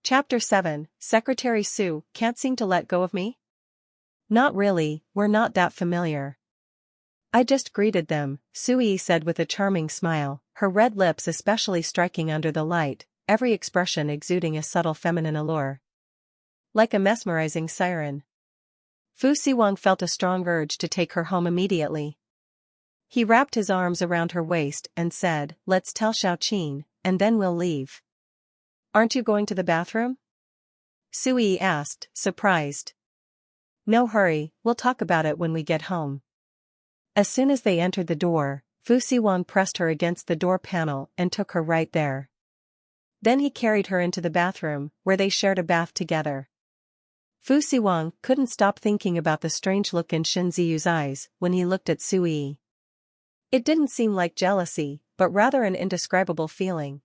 Chapter 7, Secretary Xu can't seem to let go of me? Not really, we're not that familiar. I just greeted them, Xu Yiyi said with a charming smile, her red lips especially striking under the light, every expression exuding a subtle feminine allure. Like a mesmerizing siren. Siwang felt a strong urge to take her home immediately. He wrapped his arms around her waist and said, "Let's tell Xiaoqin, and then we'll leave." "Aren't you going to the bathroom?" Xu Yiyi asked, surprised. "No hurry, we'll talk about it when we get home." As soon as they entered the door, Siwang pressed her against the door panel and took her right there. Then he carried her into the bathroom, where they shared a bath together. Siwang couldn't stop thinking about the strange look in Xu Yiyi's eyes when he looked at Xu Yiyi. It didn't seem like jealousy, but rather an indescribable feeling.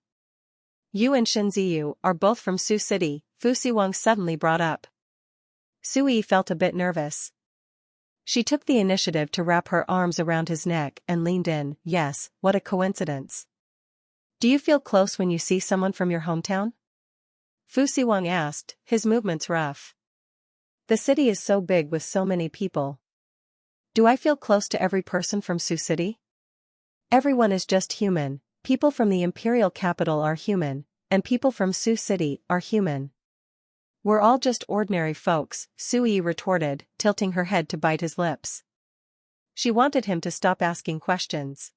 "You and Xu Yiyi are both from Xu City," Siwang suddenly brought up. Xu Yiyi felt a bit nervous. She took the initiative to wrap her arms around his neck and leaned in. "Yes, what a coincidence. Do you feel close when you see someone from your hometown?" Siwang asked, his movements rough. "The city is so big with so many people. Do I feel close to every person from Xu City? Everyone is just human, people from the imperial capital are human, and people from Xu City are human. We're all just ordinary folks," Xu Yiyi retorted, tilting her head to bite his lips. She wanted him to stop asking questions.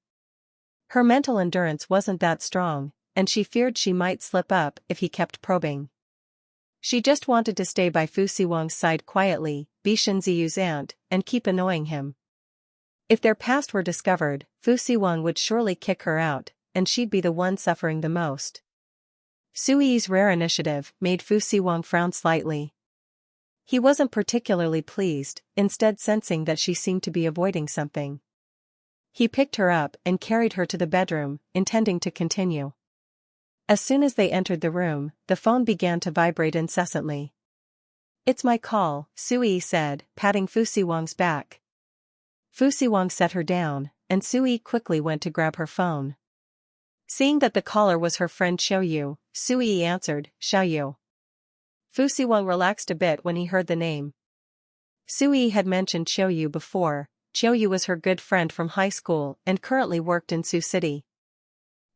Her mental endurance wasn't that strong, and she feared she might slip up if he kept probing. She just wanted to stay by Siwang's side quietly, be Xu Yiyi's aunt, and keep annoying him. If their past were discovered, Siwang would surely kick her out, and she'd be the one suffering the most. Xu Yiyi's rare initiative made Siwang frown slightly. He wasn't particularly pleased, instead sensing that she seemed to be avoiding something. He picked her up and carried her to the bedroom, intending to continue. As soon as they entered the room, the phone began to vibrate incessantly. "It's my call," Xu Yiyi said, patting Siwang's back. Siwang set her down, and Xu Yiyi quickly went to grab her phone. Seeing that the caller was her friend Xiaoyu, Xu Yiyi answered, "Xiaoyu." Siwang relaxed a bit when he heard the name. Xu Yiyi had mentioned Xiaoyu before. Xiaoyu was her good friend from high school and currently worked in Xu City.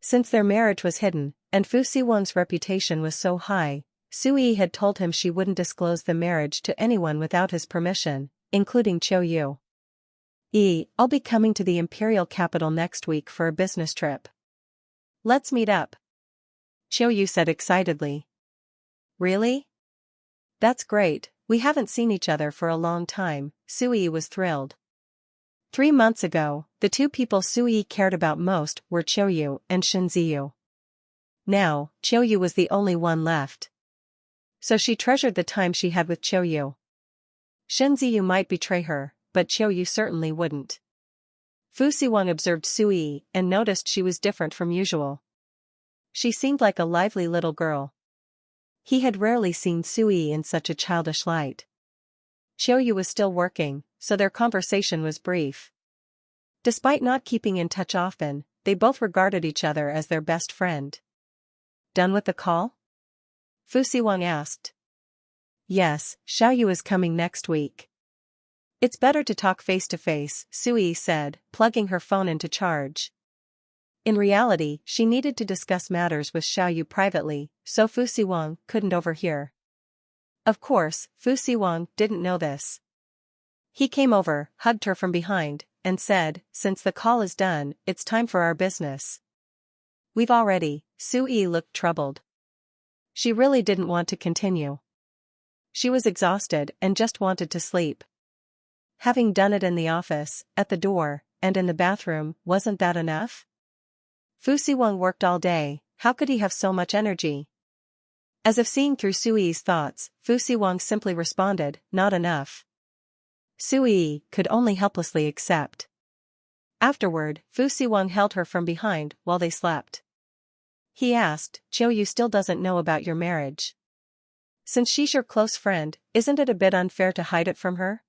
Since their marriage was hidden, and Siwang's reputation was so high, Xu Yiyi had told him she wouldn't disclose the marriage to anyone without his permission, including Xiaoyu. "I'll be coming to the imperial capital next week for a business trip. Let's meet up," Xiaoyu said excitedly. "Really? That's great, we haven't seen each other for a long time," Xu Yiyi was thrilled. 3 months ago, the two people Xu Yiyi cared about most were Xiaoyu and Xu Yiyi. Now, Xiaoyu was the only one left. So she treasured the time she had with Xiaoyu. Xu Yiyi might betray her, but Xiaoyu certainly wouldn't. Siwang observed Xu Yiyi and noticed she was different from usual. She seemed like a lively little girl. He had rarely seen Xu Yiyi in such a childish light. Xiaoyu was still working, so their conversation was brief. Despite not keeping in touch often, they both regarded each other as their best friend. "Done with the call?" Siwang asked. "Yes, Xiaoyu is coming next week." "It's better to talk face to face," Xu Yiyi said, plugging her phone into charge. In reality, she needed to discuss matters with Xiaoyu privately, so Siwang couldn't overhear. Of course, Siwang didn't know this. He came over, hugged her from behind, and said, "Since the call is done, it's time for our business." "We've already." Xu Yiyi looked troubled. She really didn't want to continue. She was exhausted and just wanted to sleep. Having done it in the office, at the door, and in the bathroom, wasn't that enough? Siwang worked all day, how could he have so much energy? As if seeing through Xu Yiyi's thoughts, Siwang simply responded, "Not enough." Xu Yiyi could only helplessly accept. Afterward, Siwang held her from behind while they slept. He asked, "Xiaoyu still doesn't know about your marriage. Since she's your close friend, isn't it a bit unfair to hide it from her?"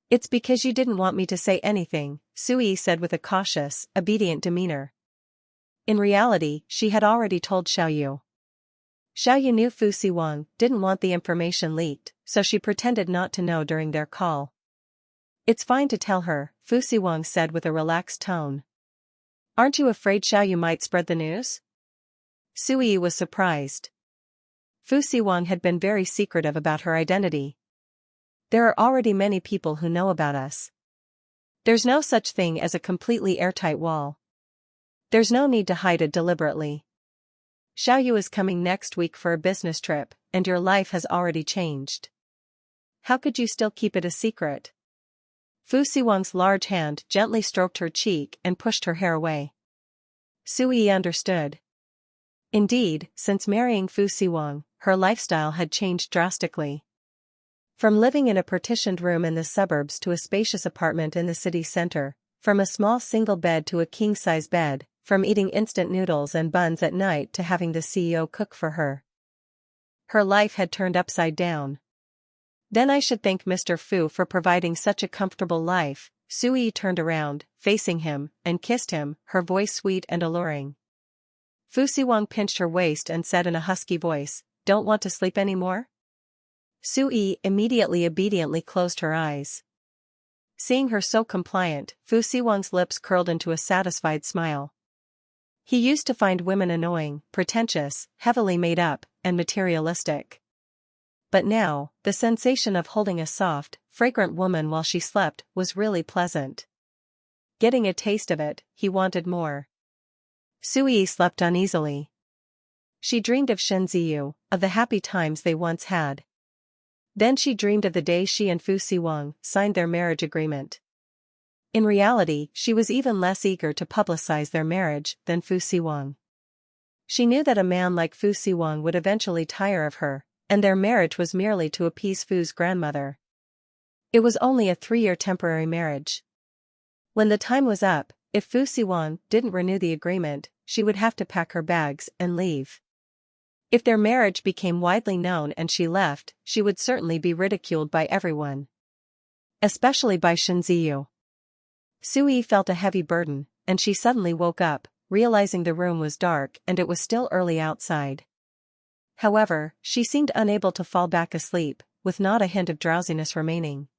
"It's because you didn't want me to say anything," Xu Yiyi said with a cautious, obedient demeanor. In reality, she had already told Xiaoyu. Xiaoyu knew Fu Siwang didn't want the information leaked, so she pretended not to know during their call. It's fine to tell her, Fu Siwang said with a relaxed tone. Aren't you afraid Xiaoyu might spread the news? Xu Yiyi was surprised. Fu Siwang had been very secretive about her identity. There are already many people who know about us. There's no such thing as a completely airtight wall. There's no need to hide it deliberately. Xiaoyu is coming next week for a business trip, and your life has already changed. How could you still keep it a secret? Fu Siwang's large hand gently stroked her cheek and pushed her hair away. Xu Yiyi understood. Indeed, since marrying Fu Siwang, her lifestyle had changed drastically. From living in a partitioned room in the suburbs to a spacious apartment in the city center, from a small single bed to a king-size bed, from eating instant noodles and buns at night to having the CEO cook for her. Her life had turned upside down. Then I should thank Mr. Fu for providing such a comfortable life. Xu Yiyi turned around, facing him, and kissed him, her voice sweet and alluring. Fu Siwang pinched her waist and said in a husky voice, "Don't want to sleep anymore?" Xu Yiyi immediately obediently closed her eyes. Seeing her so compliant, Fu Siwang's lips curled into a satisfied smile. He used to find women annoying, pretentious, heavily made up, and materialistic. But now, the sensation of holding a soft, fragrant woman while she slept was really pleasant. Getting a taste of it, he wanted more. Xu Yiyi slept uneasily. She dreamed of Shen Ziyu, of the happy times they once had. Then she dreamed of the day she and Fu Siwang signed their marriage agreement. In reality, she was even less eager to publicize their marriage than Fu Siwang. She knew that a man like Fu Siwang would eventually tire of her, and their marriage was merely to appease Fu's grandmother. It was only a 3-year temporary marriage. When the time was up, if Fu Siwang didn't renew the agreement, she would have to pack her bags and leave. If their marriage became widely known and she left, she would certainly be ridiculed by everyone. Especially by Shen Ziyu. Xu Yiyi felt a heavy burden, and she suddenly woke up, realizing the room was dark and it was still early outside. However, she seemed unable to fall back asleep, with not a hint of drowsiness remaining.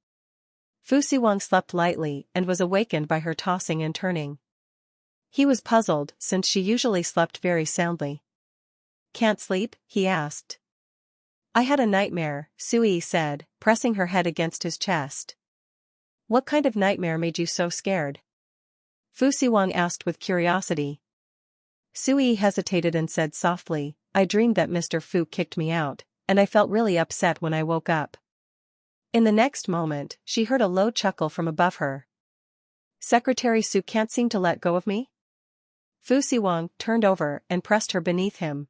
Fu Siwang slept lightly and was awakened by her tossing and turning. He was puzzled since she usually slept very soundly. "Can't sleep?" he asked. "I had a nightmare," Xu Yiyi said, pressing her head against his chest. "What kind of nightmare made you so scared?" Fu Siwang asked with curiosity. Xu Yiyi hesitated and said softly, "I dreamed that Mr. Fu kicked me out, and I felt really upset when I woke up." In the next moment, she heard a low chuckle from above her. "Secretary Xu can't seem to let go of me?" Fu Siwang turned over and pressed her beneath him.